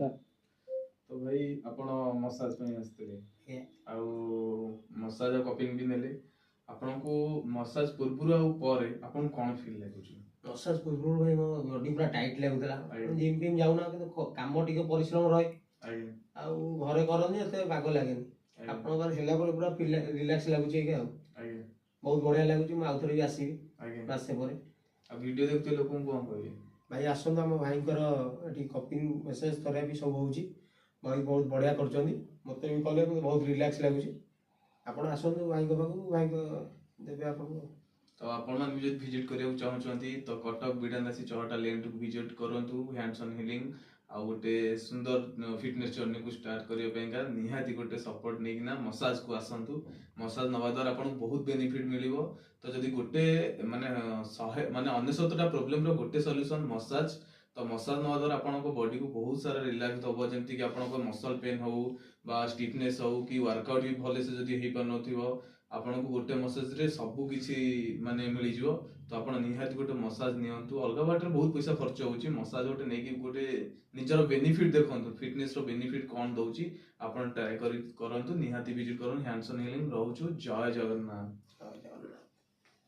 କଥା। तो भाई आपण मसाज पे आसते आउ मसाज कपिंग भी नेले आपण को मसाज पूर्व आउ पर आपण कोन फील लागुची? मसाज पूर्व भाई मो बॉडी पूरा टाइट लागुतला। आଜ୍ଞା। जिम फिम जाउना कि काम टिके परिश्रम रहे आगे आउ घरे करनी एते बाग लागेनी। आगे आपण घर हेला पर पूरा रिलैक्स लागुची के आउ आगे बहुत बढ़िया लागुची। मु आउथरे भी आसीबी आगे मासे परे। आ वीडियो देखते लोक को कोन कहबे? भाई आसंत आम भाई एटी कपिंग मसाज थेरापी सब होउची। भाई बहुत बढ़िया करचंदी। मते भी कले बहुत रिलैक्स लागुची। आपण आसंत भाई को पाखु भाई को देबे आपण को। तो आपण मान भी विजिट करिया चाहूछंती तो कटक बिडानासी चौटा लेन विजिट करंतु हैंड्स ऑन हीलिंग आ गोटे सुंदर फिटनेस जर्नी को स्टार्ट करिया पेंगा निहाती गोटे सपोर्ट नेकिना मसाज को आसंतु। मसाज नवा द्वारा आपन बहुत बेनिफिट मिलिबो। तो जदी गोटे माने 100 माने 99टा प्रॉब्लम रो गोटे सॉल्यूशन मसाज। तो मसाज नवा द्वारा आपन को बॉडी को बहुत सारा रिलैक्स होबो जेंति कि आपन को मसल पेन हो बा स्टिफनेस हो कि वर्कआउट भी भले से जदी हेई परनथिबो आपन को गोटे मसाज रे सब किछि माने मिली जिवो। तो आपन निहाती गोटे मसाज नियंतु अलगा बाटर बहुत पैसा खर्च होउची मसाज गोटे नै कि गोटे निजर बेनिफिट देखंतु फिटनेस रो बेनिफिट कोन दउची आपन ट्राई करंतु निहाती विजिट करन हैंड्स ऑन हीलिंग रहउछु। जय जगन्नाथ।